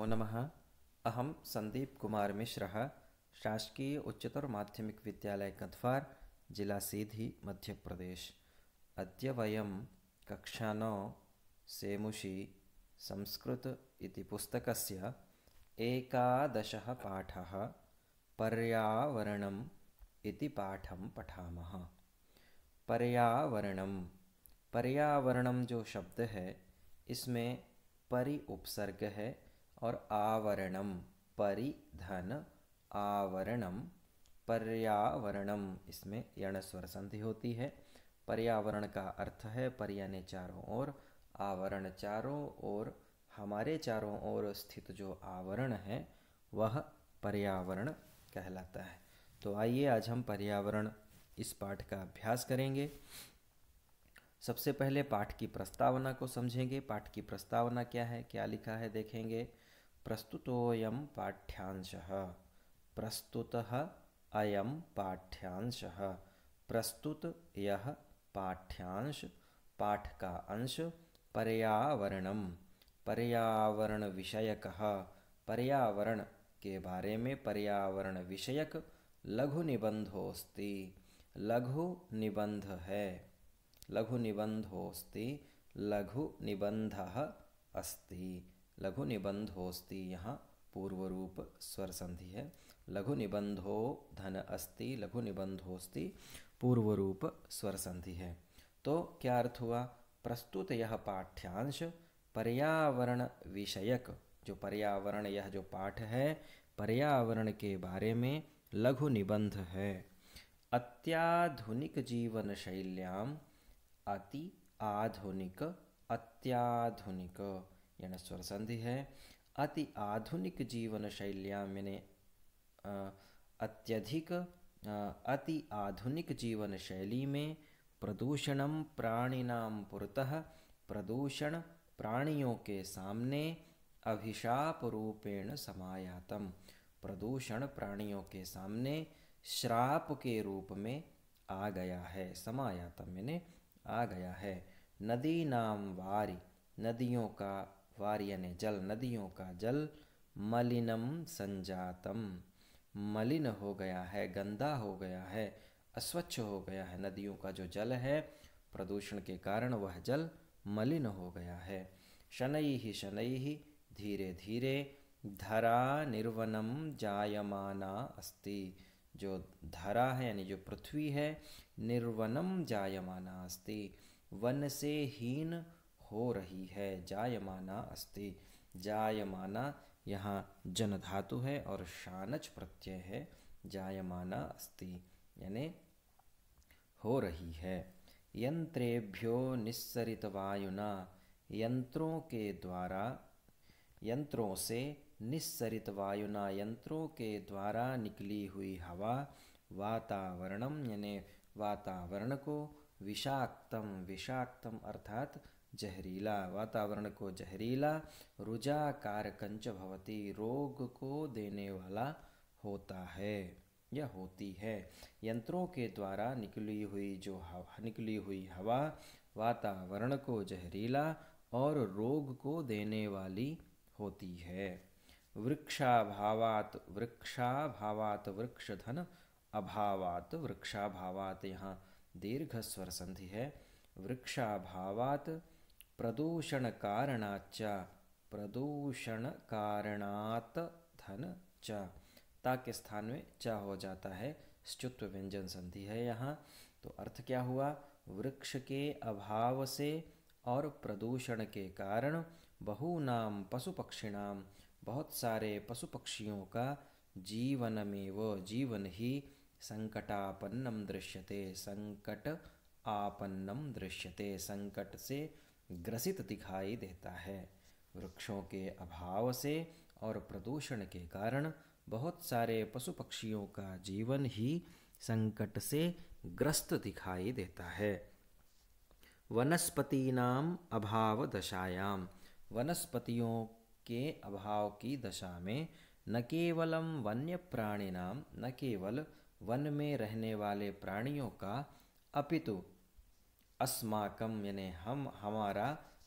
नमो नमः। अहं संदीप कुमार मिश्रः, शासकीय उच्चतर माध्यमिक विद्यालय कद्वार, जिला सीधी, मध्य प्रदेश। अद्य वयं कक्षा 9 सेमुषी संस्कृत इति पुस्तकस्य 11 पाठः पर्यावरणम् इति पाठं पठामः। पर्यावरणम पर्यावरणम जो शब्द है इसमें परि उपसर्ग है और आवरणम परिधन आवरणम पर्यावरणम इसमें यण स्वर संधि होती है। पर्यावरण का अर्थ है पर यानी चारों ओर, आवरण चारों ओर, हमारे चारों ओर स्थित जो आवरण है वह पर्यावरण कहलाता है। तो आइए आज हम पर्यावरण इस पाठ का अभ्यास करेंगे। सबसे पहले पाठ की प्रस्तावना को समझेंगे। पाठ की प्रस्तावना क्या है, क्या लिखा है देखेंगे। प्रस्तुतोऽयं पाठ्यांशः, प्रस्तुतः अयं पाठ्यांशः, प्रस्तुत यह पाठ्यांश, पाठ का अंश। पर्यावरणम पर्यावरण विषयकः, पर्यावरण के बारे में पर्यावरण विषयक लघु निबंधोऽस्ति, लघु निबंध है, लघु निबंधोऽस्ति, लघु निबंधः अस्ति, लघु निबंधोऽस्ति यहाँ पूर्व रूप स्वर संधि है। लघु निबंधो धन अस्ति, लघु निबंधोऽस्ति पूर्व रूप स्वर संधि है। तो क्या अर्थ हुआ? प्रस्तुत यह पाठ्यांश पर्यावरण विषयक, जो पर्यावरण यह जो पाठ है पर्यावरण के बारे में लघु निबंध है। अत्याधुनिक जीवन शैल्याम, अति आधुनिक, अत्याधुनिक यह स्वर संधि है। अति आधुनिक जीवन शैलियाँ मैंने अत्यधिक, अति आधुनिक जीवन शैली में प्रदूषणम प्राणिनाम पुरतः, प्रदूषण प्राणियों के सामने, अभिशाप रूपेण समायातम, प्रदूषण प्राणियों के सामने श्राप के रूप में आ गया है। समायातम मैंने आ गया है। नदी नाम वारि, नदियों का वारि यानी जल, नदियों का जल मलिनम संजातम, मलिन हो गया है, गंदा हो गया है, अस्वच्छ हो गया है। नदियों का जो जल है प्रदूषण के कारण वह जल मलिन हो गया है। शनैः शनैः, धीरे धीरे, धरा निर्वनम जायमाना अस्ति, जो धरा है यानी जो पृथ्वी है, निर्वनम जायमाना अस्ति, वन से हीन हो रही है। जायमाना अस्ति, जायमाना यहाँ जन धातु है और शानच प्रत्यय है। जायमाना अस्ति यानी हो रही है। यंत्रेभ्यो निस्सरित वायुना, यंत्रों के द्वारा, यंत्रों से, निस्सरित वायुना यंत्रों के द्वारा निकली हुई हवा, वातावरणम यानी वातावरण को, विषाक्तम, विषाक्तम अर्थात जहरीला, वातावरण को जहरीला, रुजाकारकंच भवति, रोग को देने वाला होता है या होती है। यंत्रों के द्वारा निकली हुई हवा वातावरण को जहरीला और रोग को देने वाली होती है। वृक्षाभावात, वृक्षाभावात वृक्षधन, अभावात वृक्षाभावात यहाँ दीर्घ स्वर संधि है। वृक्षाभावात प्रदूषण कारणाच्च, प्रदूषण कारणात धन च, ता के स्थान में च हो जाता है, स्चुत्व व्यंजन संधि है यहाँ। तो अर्थ क्या हुआ? वृक्ष के अभाव से और प्रदूषण के कारण बहूनाम पशु पक्षिणाम, बहुत सारे पशु पक्षियों का जीवनमेव, जीवन ही संकटापन्नम दृश्यते, संकट आपन्नम दृश्यते, संकट से ग्रसित दिखाई देता है। वृक्षों के अभाव से और प्रदूषण के कारण बहुत सारे पशु पक्षियों का जीवन ही संकट से ग्रस्त दिखाई देता है। वनस्पतीनाम अभाव दशायाम, वनस्पतियों के अभाव की दशा में, न केवलम वन्य प्राणिनाम, न केवल वन में रहने वाले प्राणियों का, अपितु अस्माकं यानी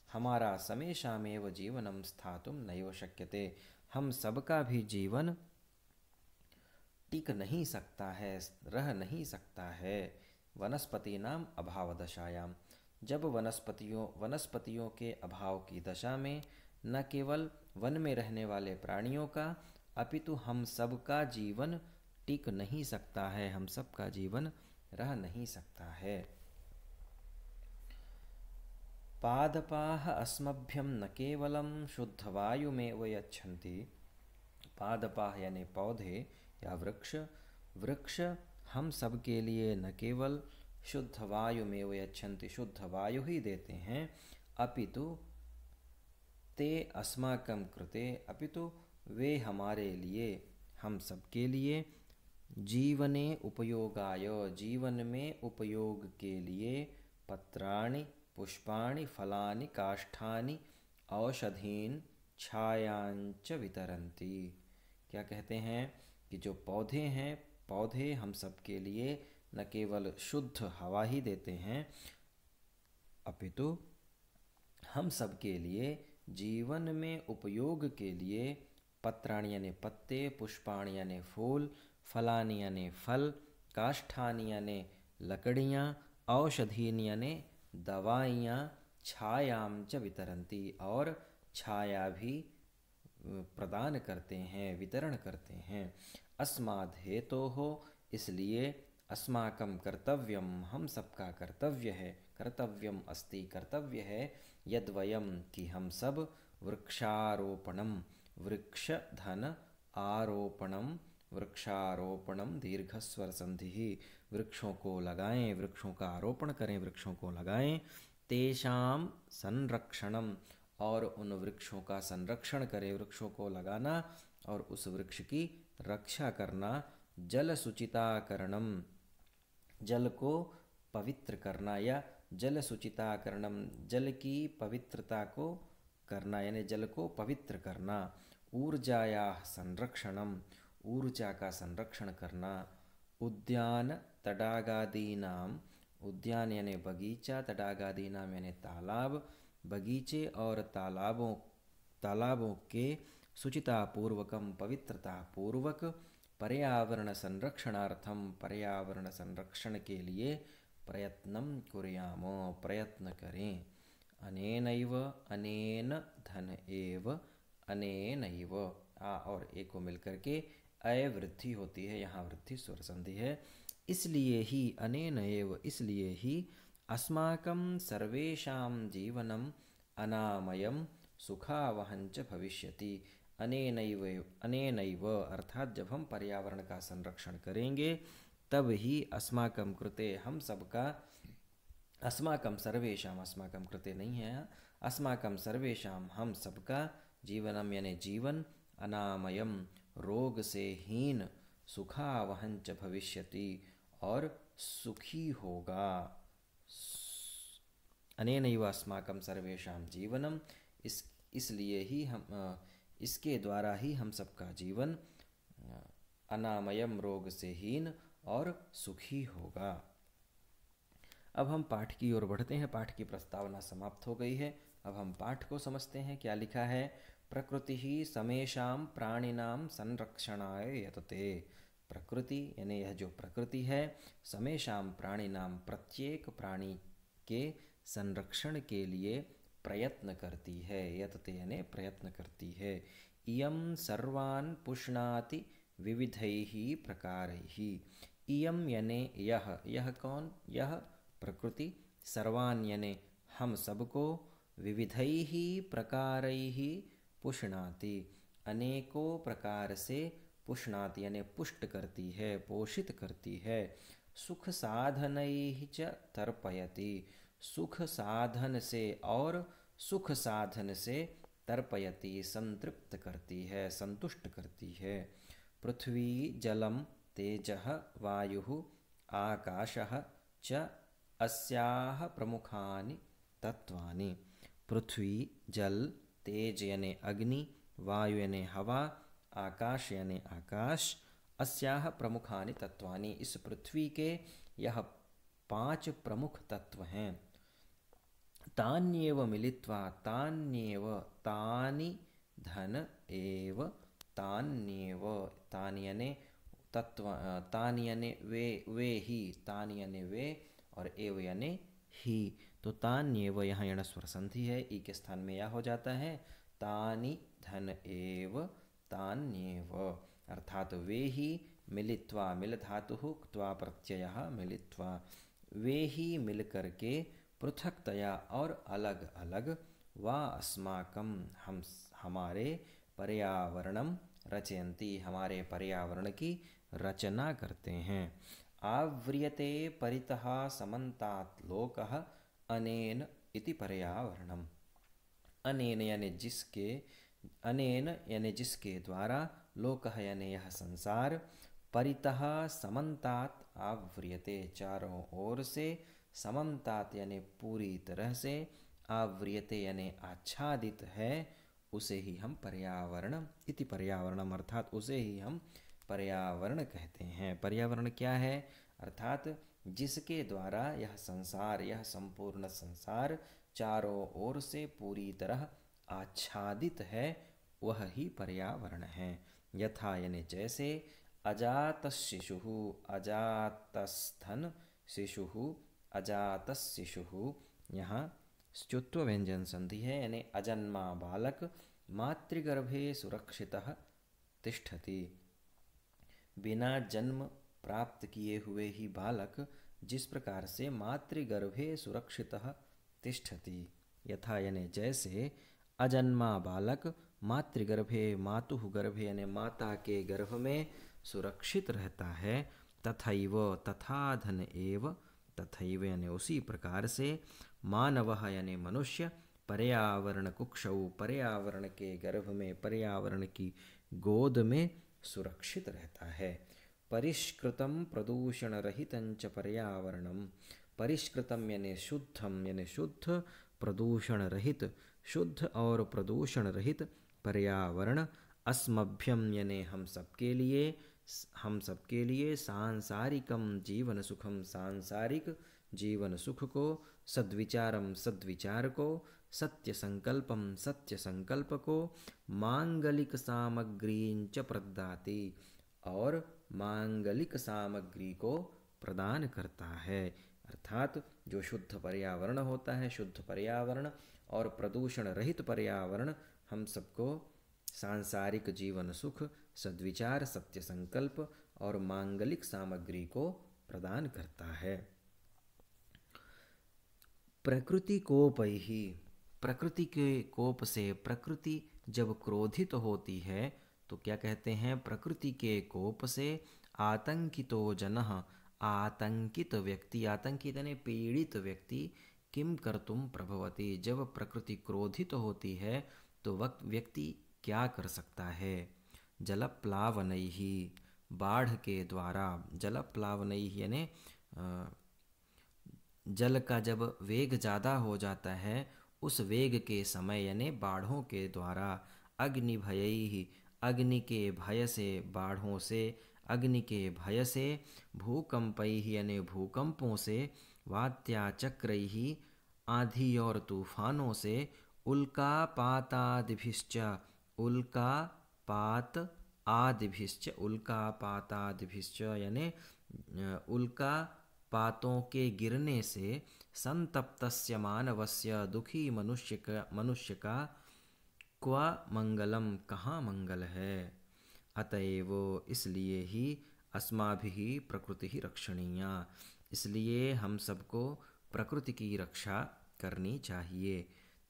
हमारा समेषामेव जीवनं स्थातुं नैव शक्यते, हम सबका भी जीवन टिक नहीं सकता है, रह नहीं सकता है। वनस्पति नाम अभाव दशायाम, जब वनस्पतियों के अभाव की दशा में न केवल वन में रहने वाले प्राणियों का अपितु हम सबका जीवन टिक नहीं सकता है, हम सबका जीवन रह नहीं सकता है। पादपाः अस्मभ्यं न केवलं शुद्धवायुमेव यच्छन्ति। पादपाः यानी पौधे या वृक्ष, वृक्ष हम सब के लिए न केवल शुद्ध वायुमेव यच्छन्ति, शुद्ध वायु ही देते हैं, अपितु ते अस्माकं कृते, अपितु वे हमारे लिए, हम सब के लिए जीवने उपयोगाय, जीवन में उपयोग के लिए पत्राणि पुष्पाणि फलानि काष्ठानि औषधीन छायांच वितरन्ति। क्या कहते हैं कि जो पौधे हैं, पौधे हम सब के लिए न केवल शुद्ध हवा ही देते हैं, अपितु हम सब के लिए जीवन में उपयोग के लिए पत्राणि यानी पत्ते, पुष्पाणि यानी फूल, फलानि यानी फल, काष्ठानि यानी लकड़ियाँ, औषधीनि यानी दवाइयाँ, छायाम च वितरन्ति और छाया भी प्रदान करते हैं, वितरण करते हैं। अस्माद् हेतोः, इसलिए अस्माकं कर्तव्यम, हम सबका कर्तव्य है, कर्तव्यम अस्ति, कर्तव्य है, यद्वयम कि हम सब वृक्षारोपणम, वृक्ष धन आरोपणम, वृक्षारोपणम दीर्घस्वर संधि, वृक्षों को लगाएं, वृक्षों का आरोपण करें, वृक्षों को लगाएं, तेषां संरक्षणम, और उन वृक्षों का संरक्षण करें, वृक्षों को लगाना और उस वृक्ष की रक्षा करना, जल सुचिताकरणम, जल को पवित्र करना, या जल सुचिताकरणम, जल की पवित्रता को करना यानी जल को पवित्र करना, ऊर्जाया संरक्षणम, ऊर्जा का संरक्षण करना, उद्यान तडागादीनाम, उद्यान यानी बगीचा, तडागादीनाम यानी तालाब, बगीचे और तालाबों के शुचितापूर्वकम, पवित्रता पूर्वक, पर्यावरण संरक्षणार्थम, पर्यावरण संरक्षण के लिए प्रयत्नं कुर्याम, प्रयत्न करें। अनेनैव, अनेन धन एव, अनेनैव, आ और ए को मिलकर के अय वृद्धि होती है, यहाँ वृद्धि स्वर संधि है। इसलिए ही, अनेन एव इसलिए ही, अस्माकं सर्वेषां जीवनम अनामयम सुखावहंच भविष्यति। अनेनैव, अनेनैव अर्थात जब हम पर्यावरण का संरक्षण करेंगे तब ही अस्माकं कृते, हम सबका, अस्माकं सर्वेषां, अस्माकं कृते नहीं है, अस्माकं सर्वेषां हम सबका, जीवनम यानी जीवन, अनामयम रोग से हीन, सुखावहंच भविष्यति और सुखी होगा। अनेनैव अस्माकं सर्वेषां जीवनम, इसलिए ही हम, इसके द्वारा ही हम सबका जीवन अनामयम रोग से हीन और सुखी होगा। अब हम पाठ की ओर बढ़ते हैं। पाठ की प्रस्तावना समाप्त हो गई है। अब हम पाठ को समझते हैं। क्या लिखा है? प्रकृति ही समेषां प्राणिनां संरक्षणाय यतते। प्रकृति यानी यह जो प्रकृति है, समेषां प्राणिनां प्रत्येक प्राणी के संरक्षण के लिए प्रयत्न करती है। यतते यानी प्रयत्न करती है। इयं सर्वान् पुष्णाति विविधैः प्रकारैः। इयं यानी यह, यह कौन? यह प्रकृति। सर्वान् यानी हम सबको, विविधैः प्रकारैः पुष्णाति, अनेकों प्रकार से पुष्णाति यानी पुष्ट करती है, पोषित करती है। सुख साधनैः च तर्पयति, सुख साधन से और सुख साधन से तर्पयति संतृप्त करती है, संतुष्ट करती है। पृथ्वी जलम तेजः वायुः आकाशः च अस्याः प्रमुखानि तत्वानि। पृथ्वी, जल, तेज यानी अग्नि, वायु यानी हवा, आकाश यानी आकाश, अस्याः प्रमुखानि तत्वानि, इस पृथ्वी के यह 5 प्रमुख तत्व हैं। तान्येव मिलित्वा, तान्येव, तानि धन एव तान्येव, तान यानी तत्व, तान यानी वे ही, तान यानी वे, और एव यानी ही। तो तान्येव यहाँ यण स्वर संधि है, ई के स्थान में या हो जाता है। तानि धन एव तान्येव, अर्थात वे ही मिलित्वा, मिल धातु क्त्वा प्रत्यय मिलित्वा, वे ही मिल करके पृथकतया और अलग अलग, वा अस्माकं हम हमारे, पर्यावरणम रचयन्ति हमारे पर्यावरण की रचना करते हैं। आव्रियते परितः समन्तात् लोकः अनेन इति पर्यावरणम। अनेन यानी जिसके, अनेन यानी जिसके द्वारा, लोकः यानी यह संसार, परितः समन्तात् आवृयते चारों ओर से, समन्तात् यानी पूरी तरह से, आवृयते यानी आच्छादित है, उसे ही हम पर्यावरण इति पर्यावरणम, अर्थात उसे ही हम पर्यावरण कहते हैं। पर्यावरण क्या है? अर्थात जिसके द्वारा यह संसार, यह संपूर्ण संसार चारों ओर से पूरी तरह आच्छादित है, वह ही पर्यावरण है। यथा यानी जैसे, अजातशिशुः अजातस्थन शिशुः अजातशिशुः, यहाँ स्तुत्व व्यंजन संधि है, यानी अजन्मा बालक मातृगर्भे सुरक्षितः तिष्ठति। बिना जन्म प्राप्त किए हुए ही बालक जिस प्रकार से मातृगर्भे सुरक्षितः तिष्ठति, यथा यानी जैसे अजन्मा बालक मातृगर्भे, मातुः गर्भे यानी माता के गर्भ में सुरक्षित रहता है, तथैव तथा धन एव, तथैव यानी उसी प्रकार से, मानवः यानी मनुष्य, पर्यावरण कुक्षौ पर्यावरण के गर्भ में, पर्यावरण की गोद में सुरक्षित रहता है। परिष्कृतं प्रदूषण रहितं च पर्यावरणम, परिष्कृतम यानी शुद्धम यानी शुद्ध, प्रदूषण रहित शुद्ध और प्रदूषण रहित पर्यावरण, अस्मभ्यम यानी हम सबके लिए, हम सबके लिए, सांसारिकम जीवन सुखम सांसारिक जीवन सुख को, सद्विचारम सद्विचार को, सत्य संकल्पम सत्य संकल्प को, मांगलिक सामग्रीं च प्रददाति, और मांगलिक सामग्री को प्रदान करता है। अर्थात जो शुद्ध पर्यावरण होता है, शुद्ध पर्यावरण और प्रदूषण रहित पर्यावरण हम सबको सांसारिक जीवन सुख, सद्विचार, सत्य संकल्प और मांगलिक सामग्री को प्रदान करता है। प्रकृति कोपैहि, प्रकृति के कोप से, प्रकृति जब क्रोधित होती है तो क्या कहते हैं? प्रकृति के कोप से आतंकितो जनः, आतंकित व्यक्ति, आतंकित यानी पीड़ित व्यक्ति, किम कर्तुम प्रभवति, जब प्रकृति क्रोधित होती है तो वक्त व्यक्ति क्या कर सकता है? जलप्लावनैः, बाढ़ के द्वारा, जलप्लावनैः यानी जल का जब वेग ज़्यादा हो जाता है, उस वेग के समय यानी बाढ़ों के द्वारा, अग्निभयैः, अग्नि के भय से, बाढ़ों से, अग्नि के भय से, भूकंपैः यानी भूकंपों से, वात्याचक्रैः आंधी और तूफानों से, उल्कापातादिभिश्च, उल्कापात आदिभिश्च, उल्कापातादिभिश्च यानी उल्कापातों के गिरने से, संतप्तस्य मानवस्य, दुखी मनुष्य का, क्वा मंगलम, कहाँ मंगल है। अतएव इसलिए ही, अस्माभिः प्रकृति रक्षणीया, इसलिए हम सबको प्रकृति की रक्षा करनी चाहिए।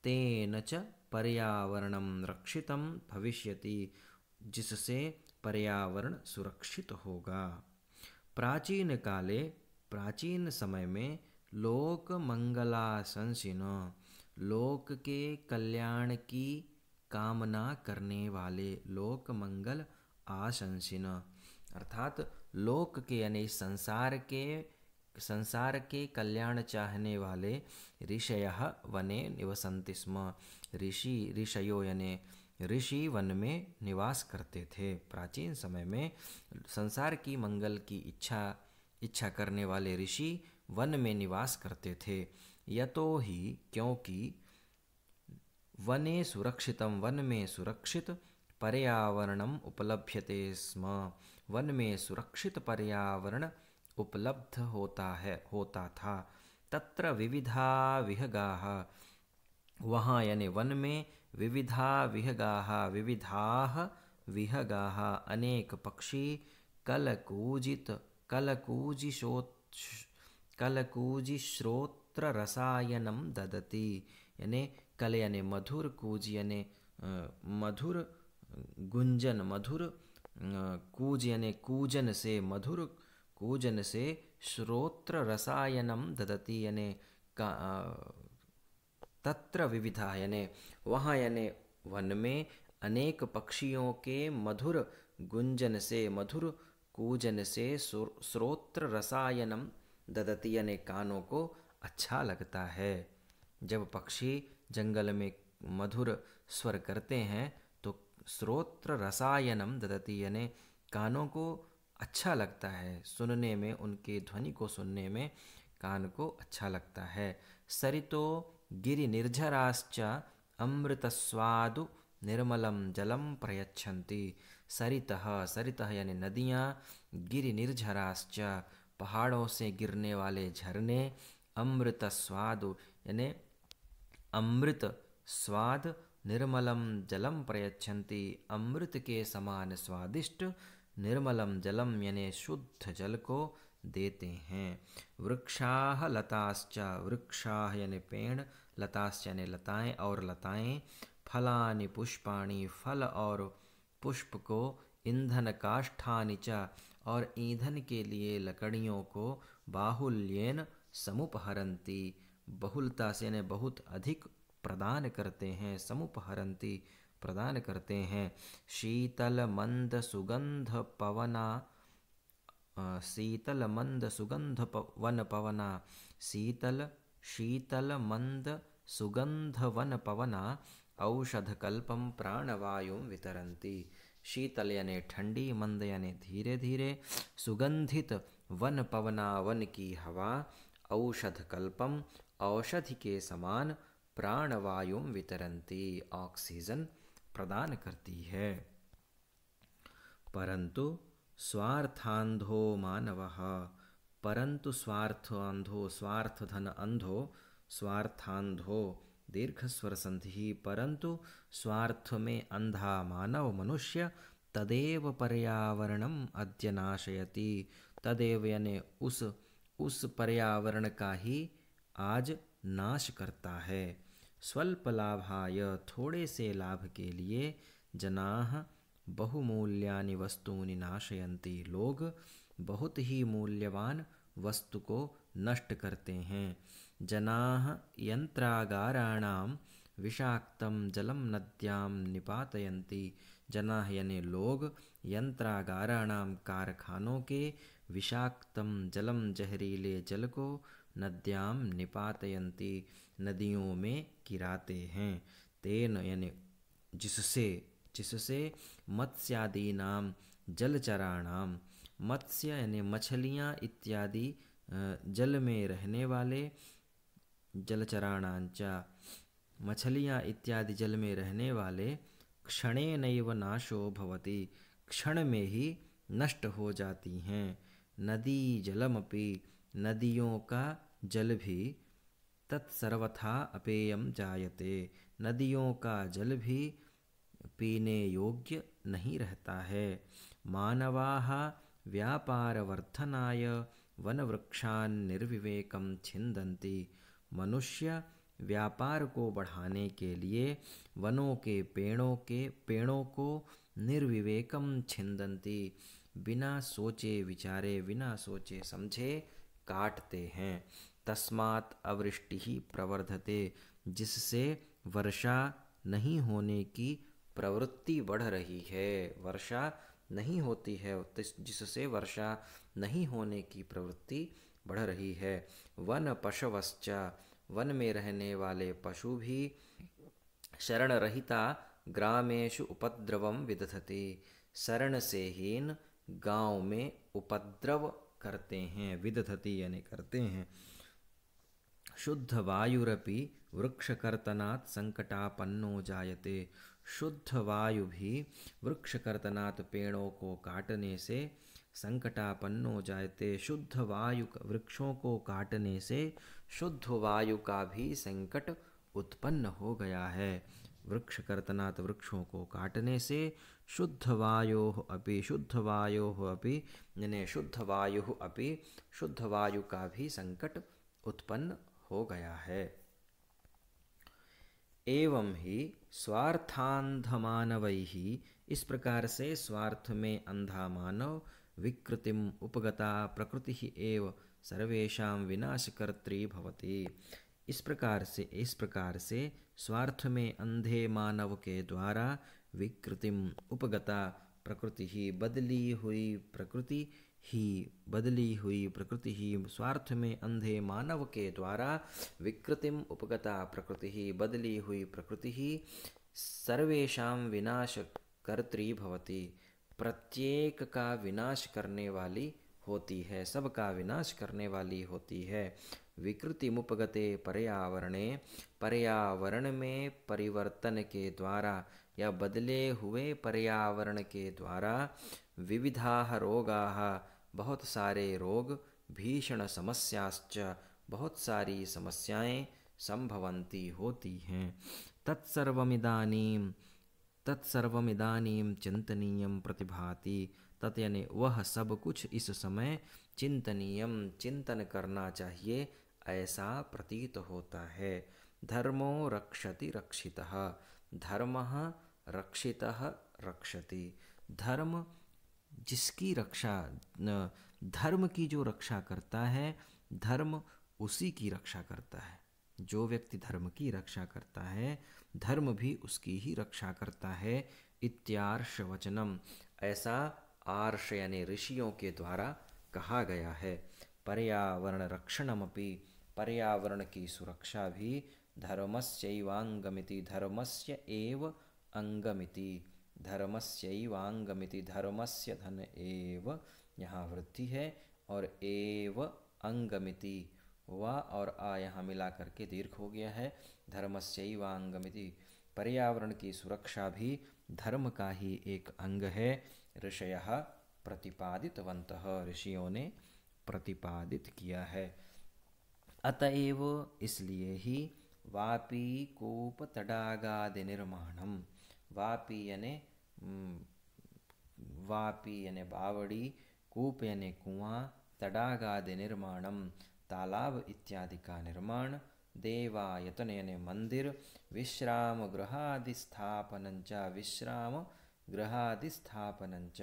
तेन च पर्यावरणं रक्षितं भविष्यति, जिससे पर्यावरण सुरक्षित होगा। प्राचीन काले, प्राचीन समय में, लोक मंगलाशंसिन, लोक के कल्याण की कामना करने वाले, लोक मंगल आशंसिन, अर्थात लोक के यानी संसार के कल्याण चाहने वाले, ऋषयः वने निवसन्ति स्म, ऋषयो यानी ऋषि वन में निवास करते थे। प्राचीन समय में संसार की मंगल की इच्छा करने वाले ऋषि वन में निवास करते थे। यतो ही क्योंकि, वने सुरक्षितम, वन में सुरक्षित, पर्यावरणम उपलभ्यते स्म। वन में सुरक्षित पर्यावरण उपलब्ध होता था। तत्र विविधा विहगाः, वहाँ यानी वन में विविधा विहगाः, विविधाः विहगाः, अनेक पक्षी कलकूजिश्रोत्र रसायनम ददति। यानी कल यानी मधुर, कूज यानी मधुर गुंजन, मधुर कूज यानी कूजन से, मधुर कूजन से, श्रोत्र रसायनम ददति यानी तत्र विविधा यानी वहाँ यानी वन में अनेक पक्षियों के मधुर गुंजन से, मधुर कूजन से श्रोत्र रसायनम ददति यानी कानों को अच्छा लगता है। जब पक्षी जंगल में मधुर स्वर करते हैं तो श्रोत्र रसायनम ददति यानी कानों को अच्छा लगता है, सुनने में, उनके ध्वनि को सुनने में कान को अच्छा लगता है। सरितो गिरि निर्झराश्च अमृतस्वादु निर्मलम जलम प्रयच्छन्ति। सरितः, सरितः यानी नदियाँ, गिरि निर्झराश्च पहाड़ों से गिरने वाले झरने, अमृत स्वादु यानी अमृत स्वाद, निर्मलम जलम प्रयच्छन्ति अमृत के समान स्वादिष्ट, निर्मलम जलम यानी शुद्ध जल को देते हैं। वृक्षाः लताश्च, वृक्षाः यानी पेड़, लताश्च यानी लताएं और लताएं, फलानि पुष्पाणि फल और पुष्प को, ईंधन काष्ठानि च और ईंधन के लिए लकड़ियों को, बाहुल्येन समुपहरन्ति बहुलता से यानी बहुत अधिक प्रदान करते हैं, समुपहरन्ति प्रदान करते हैं। शीतल मंद सुगंध पवना, शीतल मंद सुगंध वन पवना, शीतल शीतल मंद सुगंध वन पवना, औषधकल्पम प्राणवायुं वितरन्ति। शीतल यानी ठंडी, मंद यानी धीरे धीरे, सुगंधित वन पवना वन की हवा, औषधकल्पम औषधि के समान, प्राणवायुं वितरन्ति ऑक्सीजन प्रदान करती है। परंतु स्वार्थांधो मानवः, परंतु स्वार्थांधो, स्वार्थधन अंधो, स्वार्थांधो दीर्घस्वर संधि, परंतु स्वार्थ में अंधा मानव मनुष्य, तदेव पर्यावरणम अद्य नाशयति, तदेव यानी उस पर्यावरण का ही आज नाश करता है। स्वल्प लाभाय थोड़े से लाभ के लिए, जनाः बहुमूल्यानि वस्तूनि नाशयन्ति, लोग बहुत ही मूल्यवान वस्तु को नष्ट करते हैं। जनाः यंत्रागाराणां विषाक्तं जलम नद्यां निपातयन्ति, जनाः यानी लोग, यंत्रागाराणां कारखानों के, विषाक्तं जलम जहरीले जल को, नद्यां निपातयन्ति नदियों में गिराते हैं। तेन यानी जिससे मत्स्यादीनां जलचराणां, मत्स्य यानी मछलियाँ इत्यादि जल में रहने वाले, जलचराणांच मछलियाँ इत्यादि जल में रहने वाले, क्षणेनैव नाशो भवति क्षण में ही नष्ट हो जाती हैं। नदी जलमपि नदियों का जल भी, तत्सर्वथा अपेयम जायते नदियों का जल भी पीने योग्य नहीं रहता है। मानवाः व्यापारवर्धनाय वनवृक्षान् निर्विवेकं छिन्दन्ति, मनुष्य व्यापार को बढ़ाने के लिए वनों के पेड़ों को निर्विवेकम छिन्दन्ति बिना सोचे विचारे, बिना सोचे समझे काटते हैं। तस्मात् अवृष्टि प्रवर्धते, जिससे वर्षा नहीं होने की प्रवृत्ति बढ़ रही है, वर्षा नहीं होती है जिससे वर्षा नहीं होने की प्रवृत्ति बढ़ रही है। वन पशवश्च, वन में रहने वाले पशु भी, शरण रहिता ग्रामेषु उपद्रवम विदधति, शरण से हीन गांव में उपद्रव करते हैं, विदधति यानी करते हैं। शुद्ध वायुरपि वृक्षकर्तनात् संकटापन्नो जायते, शुद्ध वायु भी वृक्ष कर्तनात् पेड़ों को काटने से संकटापन्नो जायते। शुद्ध वायु वृक्षों को काटने से शुद्ध वायु का भी संकट उत्पन्न हो गया है। वृक्ष कर्तनात् वृक्षों को काटने से शुद्ध वायोः अपि यानी शुद्ध वायु अपि शुद्ध वायु का भी संकट उत्पन्न हो गया है। एवं ही स्वार्थांधमानवैः, इस प्रकार से स्वार्थ में अंधा मानव विकृतिम उपगता प्रकृति एव सर्वेषां विनाशकर्त्री भवति। इस प्रकार से स्वार्थ में अंधे मानव के द्वारा विकृतिम उपगता प्रकृति ही बदली हुई स्वार्थ में अंधे मानव के द्वारा विकृतिम उपगता प्रकृति ही बदली हुई प्रकृति ही सर्वेषां विनाशकर्त्री भवति, प्रत्येक का विनाश करने वाली होती है, सबका विनाश करने वाली होती है। विकृतिमुपगते पर्यावरणे, पर्यावरण में परिवर्तन के द्वारा या बदले हुए पर्यावरण के द्वारा विविधाः रोगाः, बहुत सारे रोग, भीषण समस्याश्च, बहुत सारी समस्याएं संभवन्ति होती हैं। तत्सर्वमिदानीं चिंतनीयं प्रतिभाति, तत् यानी वह सब कुछ इस समय चिंतनीयम चिंतन करना चाहिए ऐसा प्रतीत होता है। धर्मो रक्षति रक्षितः, धर्मः रक्षितः रक्षति, धर्म जिसकी रक्षा, धर्म की जो रक्षा करता है धर्म उसी की रक्षा करता है। जो व्यक्ति धर्म की रक्षा करता है धर्म भी उसकी ही रक्षा करता है। इत्यार्ष वचनम, ऐसा आर्ष यानी ऋषियों के द्वारा कहा गया है। पर्यावरण रक्षणमपि, पर्यावरण की सुरक्षा भी धर्मस्यैवांगमिति, धर्मस्य एव अंगमिति, धर्मस्यैवांगमिति, धर्मस्य धन एव यहाँ वृद्धि है और एव अंगमिति वा और आ यहाँ मिला करके दीर्घ हो गया है। धर्मस्यैवांगमिति, पर्यावरण की सुरक्षा भी धर्म का ही एक अंग है। ऋषयः प्रतिपादितवन्तः, ऋषियों ने प्रतिपादित किया है। अतएव इसलिए ही वापी कूप तडागादि निर्माणम, वापी यानी बावड़ी, कूप यानी कुआं, तडागादि निर्माणम तालाब इत्यादि का निर्माण, देवायतन यानी मंदिर, विश्राम गृहादिस्थापनंच, विश्राम गृहादिस्थापनंच,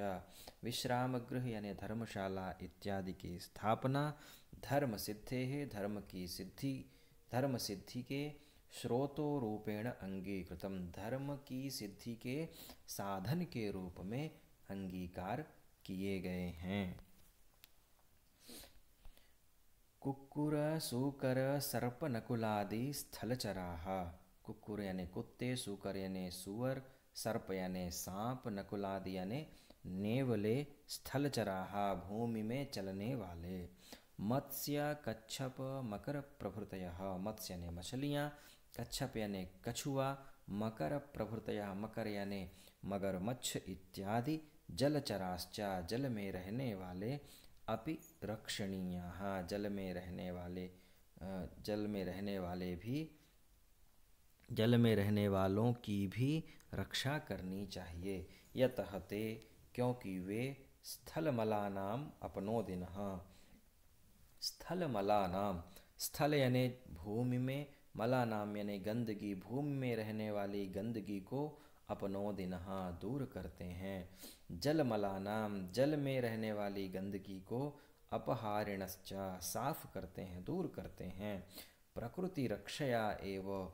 विश्राम गृह यानी धर्मशाला इत्यादि की स्थापना, धर्म सिद्धे है, धर्म सिद्धि के स्रोतो रूपेण अंगीकृतम, धर्म की सिद्धि के साधन के रूप में अंगीकार किए गए हैं। कुक्कुर सूकर सर्प नकुलादि स्थलचराः, कुक्कुर यानी कुत्ते, सूकर यानी सुअर, सर्प यानी सांप, नकुलादि यानी नेवले, स्थलचराः भूमि में चलने वाले, मत्स्य कच्छप मकर प्रभृतयः, मत्स्य यानी मछलियाँ, कच्छप यानी कछुआ, मकर प्रभृतयः मकर यानी मगरमच्छ इत्यादि, जलचराश्च जल में रहने वाले, अपि रक्षणीयाः जल में रहने वालों की भी रक्षा करनी चाहिए। यतः ते, क्योंकि वे स्थलमलानाम अपनोदिनः, स्थलमलानाम, स्थल यानी भूमि में, मलानाम यानी गंदगी, भूमि में रहने वाली गंदगी को अपनोदिनः दूर करते हैं। जलमलानाम, जल में रहने वाली गंदगी को अपहारिणश्च साफ करते हैं, दूर करते हैं। प्रकृति रक्षया एव,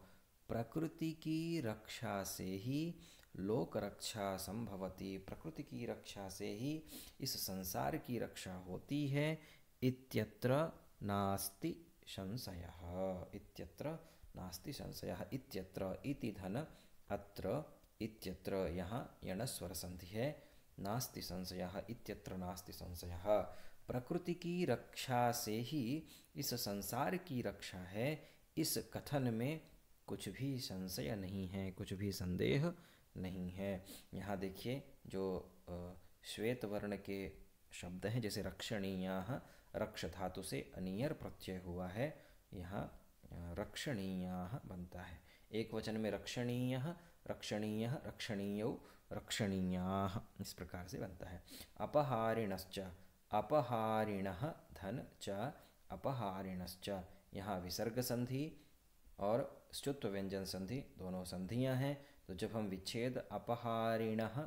प्रकृति की रक्षा से ही लोक रक्षा संभवती, प्रकृति की रक्षा से ही इस संसार की रक्षा होती है। इत्यत्र नास्ति संशयः, इत्यत्र नास्ति संशयः, इत्यत्र इति धन अत्र, इत्यत्र यहाँ यणस्वर संधि है, नास्ति संशयः, इत्यत्र नास्ति संशयः, प्रकृति की रक्षा से ही इस संसार की रक्षा है, इस कथन में कुछ भी संशय नहीं है, कुछ भी संदेह नहीं है। यहाँ देखिए जो श्वेत वर्ण के शब्द हैं, जैसे रक्षणीयाः, रक्ष धातु से अनियर प्रत्यय हुआ है, यहाँ रक्षणीयाः बनता है। एक वचन में रक्षणीयः, रक्षणीयः, रक्षणीयौ, रक्षणीयाः, इस प्रकार से बनता है। अपहारिणश्च, अपहारिणः धन च अपहारिणश्च, यहाँ विसर्ग संधि और स्तुत्व व्यंजन संधि दोनों संधियाँ हैं। तो जब हम विच्छेद अपहारिणः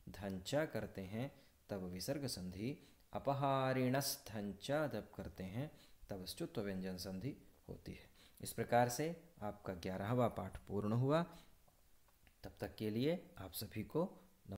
धंचा करते हैं तब विसर्ग संधि, अपहारिणस्थंचा जब करते हैं तब स्तुत्व व्यंजन संधि होती है। इस प्रकार से आपका 11वां पाठ पूर्ण हुआ। तब तक के लिए आप सभी को